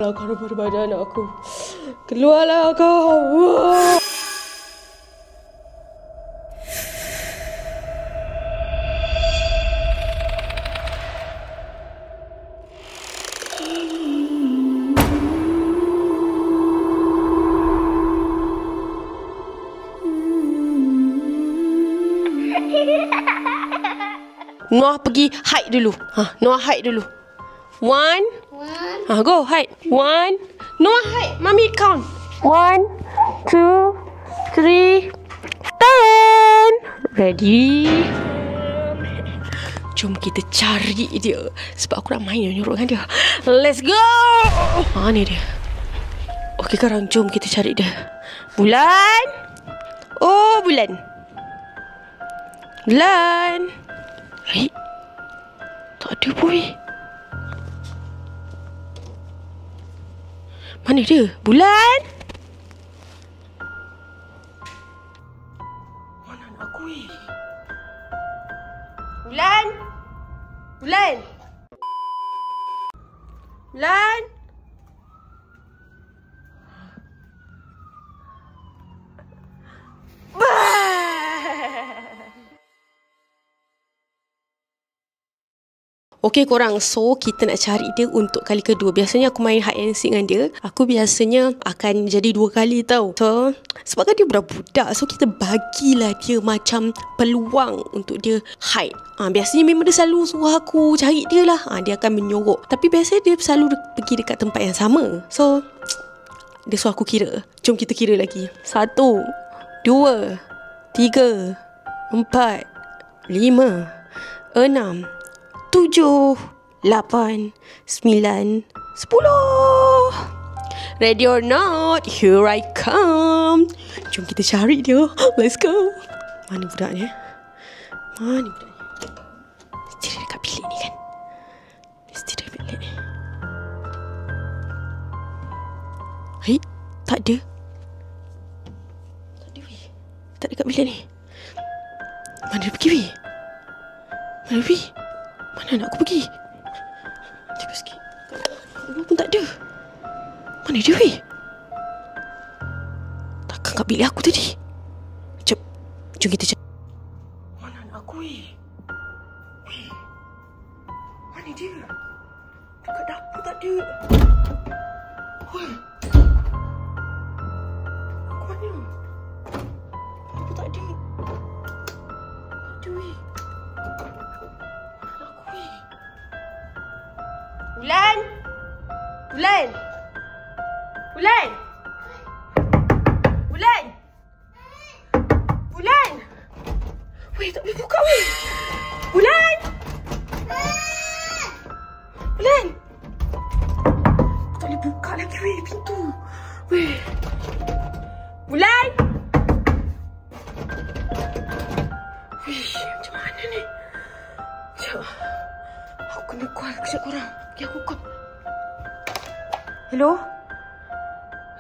Kau daripada badan aku. Keluarlah kau. Noah pergi hide dulu. Noah hide dulu. 1. Go hide. 1. Noah hide. Mami count. 1, 2, 3. Turn. Ready. Jom kita cari dia. Sebab aku nak main nyuruh dengan dia. Let's go. Ni dia. Okey sekarang jom kita cari dia. Bulan. Oh bulan. Bulan. Tak ada pun. Mana dia? Bulan? Mana anak aku ni? Bulan? Bulan? Bulan? Okey korang, so kita nak cari dia untuk kali kedua. Biasanya aku main hide and seek dengan dia, aku biasanya akan jadi 2 kali tau. So sebabkan dia budak-budak, so kita bagilah dia macam peluang untuk dia hide. Biasanya memang dia selalu suruh aku cari dia lah. Dia akan menyorok. Tapi biasanya dia selalu pergi dekat tempat yang sama. So dia suruh aku kira. Jom kita kira lagi. 1, 2, 3, 4, 5, 6, 7, 8, 9, 10. Ready or not, here I come. Jom kita cari dia. Let's go. Mana budak ni? Mana budak ni? Mesti dia dekat bilik ni kan? Mesti dia dekat bilik ni. Hai, tak ada. Tak ada weh. Tak dekat bilik ni. Mana dia pergi weh? Mana dia pergi? Mana nak aku pergi? Cepat sikit. Kat luar pun tak ada. Mana dia weh? Takkan kat bilik aku tadi? Jom kita cari. Mana anak aku weh? Mana dia? Dekat dapur tak ada. Weh. Aku mana? Dapur tak ada. Tak ada weh. Bulan? Bulan? Bulan? Bulan? Bulan? Weh, tak boleh buka weh. Bulan? Bulan? Aku tak boleh buka lagi weh pintu. Weh. Bulan? Weh, macam mana ni? Sekejap. Aku kena call kejap korang. Okay, aku call. Hello?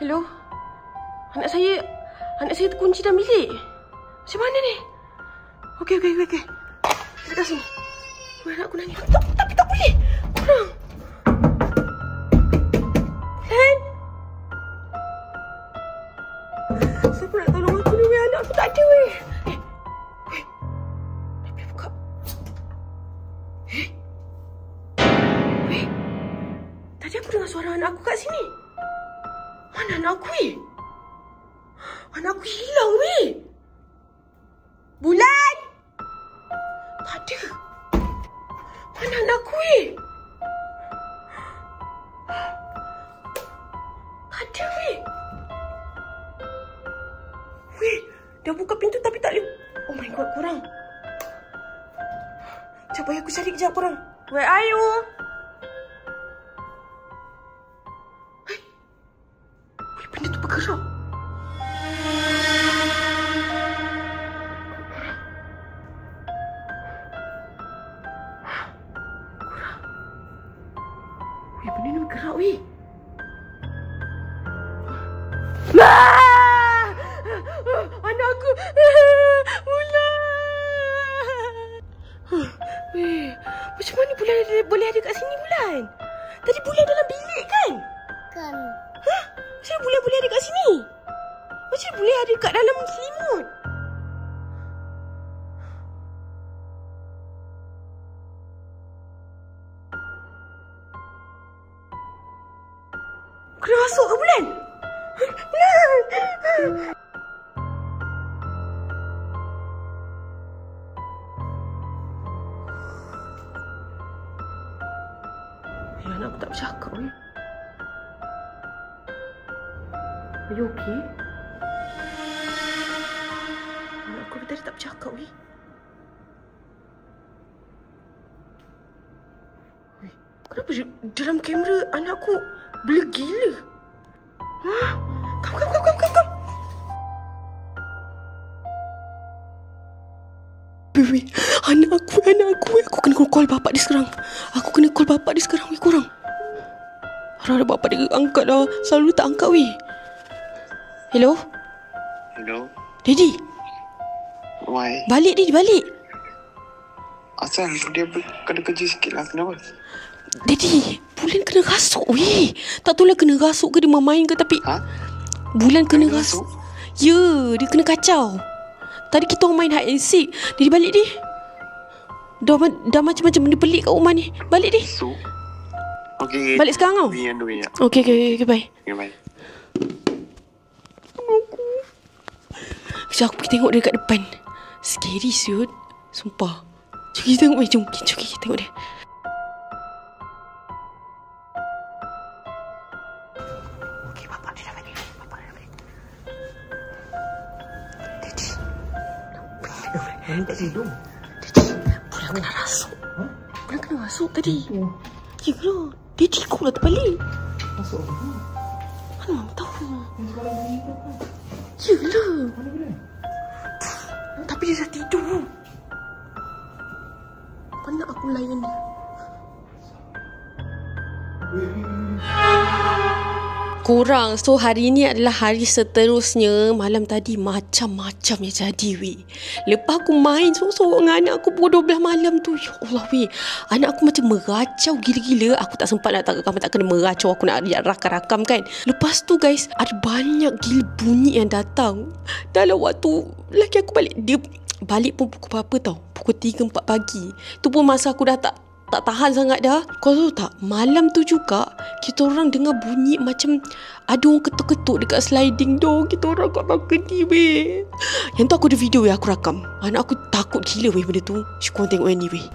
Hello? Anak saya terkunci dalam bilik. Macam mana ni? Okey. Kita kat sini. Mana aku nangis? Tapi tak boleh. Korang. Bulan? Siapa nak tolong aku ni weh? Anak aku tak ada weh. Weh. Tak boleh buka. Weh. Tadi aku dengar suara anak aku kat sini. Mana anak aku weh? Anak aku hilang weh. Bulan? Tak ada. Mana anak aku weh? Tak ada weh. Weh, dah buka pintu tapi tak boleh. Oh my god korang. Sekejap bagi aku cari kejap korang. Where are you? Benda tu bergerak. Weh, benda ni bergerak weh. Anak aku. Bulan. Weh, macam mana Bulan boleh ada kat sini Bulan? Tadi Bulan dalam bilik kan? boleh ada kat sini? Macam mana boleh ada kat dalam selimut? Kena masuk ke bulan? Bulan! Ya, anak aku tak bercakap ni. Are you okay? Anak aku tadi tak bercakap ni. Kenapa dalam kamera anak aku blur gila? Hah? Come. Weh, anak aku. Aku kena call bapak dia sekarang. Weh, korang. Harap bapak dia angkat dah. Selalu tak angkat, weh. Hello? Daddy? Why? Balik, Daddy, balik. Asal dia kena kerja sikit lah. Kenapa? Daddy, Bulan kena rasuk, weh. Tak tahulah kena rasuk ke dia main ke, tapi Bulan kena rasuk. Ya, dia kena kacau. Tadi kita orang main hide and seek. Daddy, balik, dia. Dah macam-macam benda pelik kat rumah ni. Balik, dia. So, okay. Balik sekarang tau. Okay, bye. Okay, bye. Sekejap aku pergi tengok dia kat depan. Scary siut. Sumpah. Jom kita tengok, jom kita tengok dia. Okay, bapak dia dah balik. Daddy. Ini tak tidur. Bulan kena rasuk. Bulan kena rasuk tadi. Ya ke lah. Daddy kau dah terbalik. Masuk apa? Mana mama tahu. Yang sekarang bunyi tu apa? Ya lah. Mana boleh? Tapi dia dah tidur. Mana aku layan dia? Korang, so hari ni adalah hari seterusnya. Malam tadi macam-macam yang jadi, weh. Lepas aku main sorang-sorang dengan anak aku pukul 12 malam tu, ya Allah, weh. Anak aku macam meracau gila-gila. Aku tak sempat nak tak kena meracau. Aku nak rakam-rakam kan. Lepas tu guys, ada banyak gila bunyi yang datang. Dalam waktu laki aku balik, dia balik pun pukul berapa tau? Pukul 3-4 pagi. Tu pun masa aku dah tak tahan sangat dah. Kau tahu tak, malam tu juga kita orang dengar bunyi macam ada orang ketuk-ketuk dekat sliding door. Kita orang kat balcony, weh. Yang tu aku ada video, weh, aku rakam. Anak aku takut gila, weh, benda tu. Syukur tengok yang ni, weh.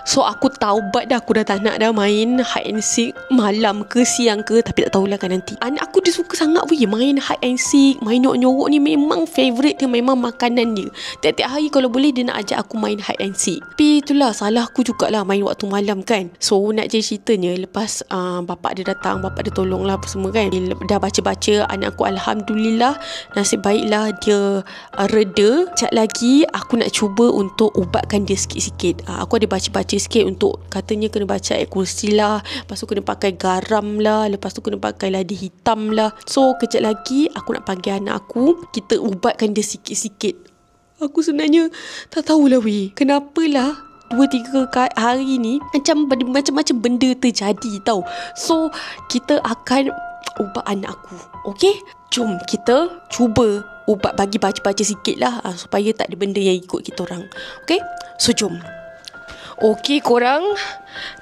So aku taubat dah. Aku dah tak nak dah main hide and seek malam ke siang ke. Tapi tak tahulah kan nanti. Anak aku dia suka sangat, weh, main hide and seek. Main nyorok-nyorok ni memang favourite dia. Memang makanan dia. Tiap-tiap hari kalau boleh dia nak ajak aku main hide and seek. Tapi itulah salah aku jugalah main waktu malam kan. So nak jadi ceritanya, lepas bapak dia datang, bapak dia tolong lah apa semua kan. Dia dah baca-baca, anak aku Alhamdulillah nasib baiklah dia reda. Sekejap lagi aku nak cuba untuk ubatkan dia sikit-sikit. Aku ada baca-baca sikit untuk katanya kena baca ayat kursi lah. Lepas tu kena pakai garam lah. Lepas tu kena pakai ladi hitam lah. So kejap lagi aku nak panggil anak aku. Kita ubatkan dia sikit-sikit. Aku sebenarnya tak tahulah, weh. Kenapalah 2-3 hari ni macam-macam benda terjadi tau. So kita akan ubat anak aku. Okay? Jom kita cuba ubat, bagi baca-baca sikit lah supaya tak ada benda yang ikut kita orang. Okay? So jom. Okey korang,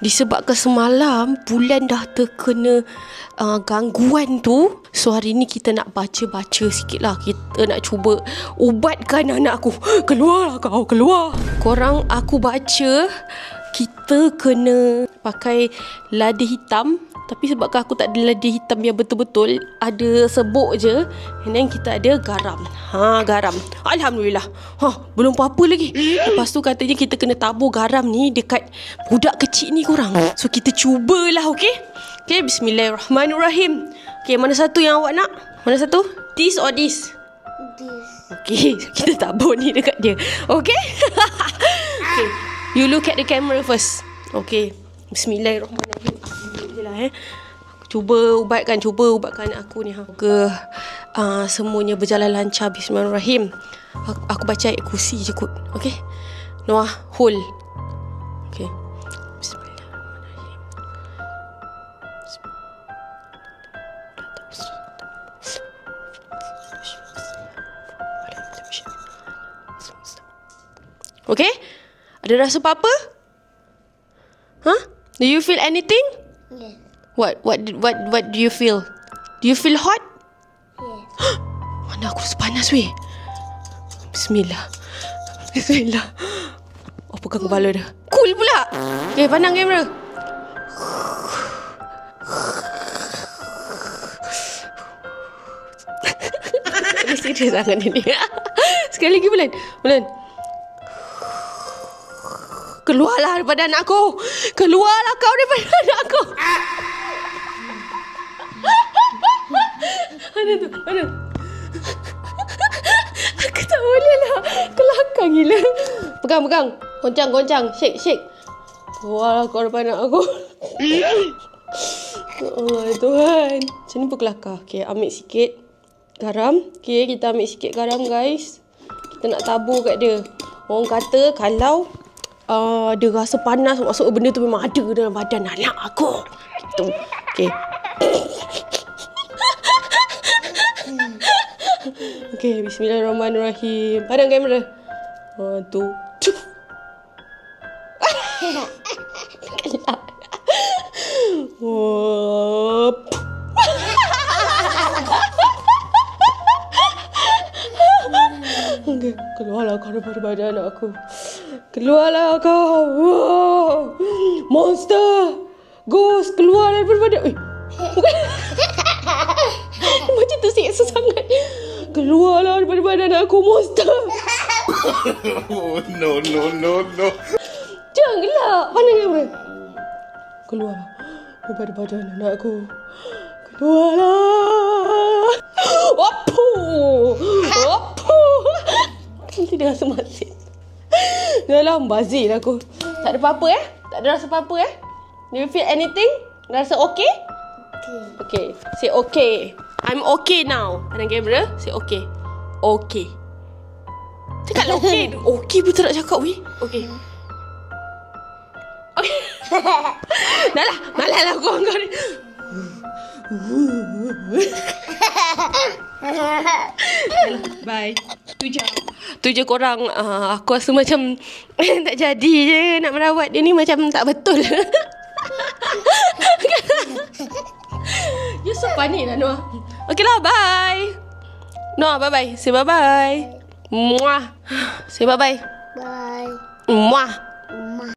disebabkan semalam Bulan dah terkena gangguan tu, so hari ni kita nak baca-baca sikit lah. Kita nak cuba ubatkan anak aku. Keluar kau, keluar. Korang, aku baca kita kena pakai ladi hitam. Tapi sebabkan aku tak ada ladi hitam yang betul-betul, ada sebuk je, and then kita ada garam. Garam. Alhamdulillah. Belum apa-apa lagi. Lepas tu katanya kita kena tabur garam ni dekat budak kecil ni korang. So kita cubalah, okey? Okey, bismillahirrahmanirrahim. Okey, mana satu yang awak nak? Mana satu? This or this? This. Okay, kita tabur ni dekat dia. Okay? Okay, you look at the camera first. Okay, bismillahirrahmanirrahim. Aku cuba ubatkan aku ni. Semoga semuanya berjalan lancar. Bismillahirrahmanirrahim. Aku baca ayat kursi je kot. Okay, Noah, hold. Okay, bismillahirrahmanirrahim. Okay? Ada rasa apa-apa? Huh? Do you feel anything? Yes. What do you feel? Do you feel hot? Yes. Mana aku rasa panas weh. Bismillah. Bismillah. Oh, pegang kepala dah. Cool pula. Okay, pandang kamera. Ini serius sangat ni. Sekali lagi Bulan. Keluarlah daripada anak aku. Keluarlah kau daripada anak aku. Mana tu? Mana? Aku tak boleh lah. Kelakar gila. Pegang. Goncang. Shake. Keluarlah kau daripada anak aku. Oh Tuhan. Macam ni pun kelakar. Okay, ambil sikit garam. Okay, kita ambil sikit garam guys. Kita nak tabur kat dia. Orang kata kalau dia rasa panas, maksud benda tu memang ada dalam badan anak aku. Gitu. Okay. Okay, bismillahirrahmanirrahim. Pandang kamera. Tu. Keluarlah kau daripada badan aku. Keluarlah kau. Monster. Ghost, keluar daripada badan. Macam tu seksa sangat. Keluarlah daripada badan aku, monster. Oh, no. Jangan gelak. Pandang kamera. Keluarlah daripada badan anak aku. Keluarlah. Apa? Tidak rasa masin. Dah lah bazir aku. Tak ada apa-apa Tak ada rasa apa-apa Do you feel anything? Rasa okay? Okay. Say okay. I'm okay now. Pandang kamera. Say okay. Okay. Cakaplah okay. Okay pun tak nak cakap weh. Okay. Okay. Dah lah. Malah lah kau ni. Bye. Tu je korang. Aku rasa macam tak jadi je nak merawat dia ni. Macam tak betul. You so funny lah Noah. Okay lah, bye. Noah, bye-bye. Say bye-bye. Muah. Say bye-bye. Bye. Muah. Mama.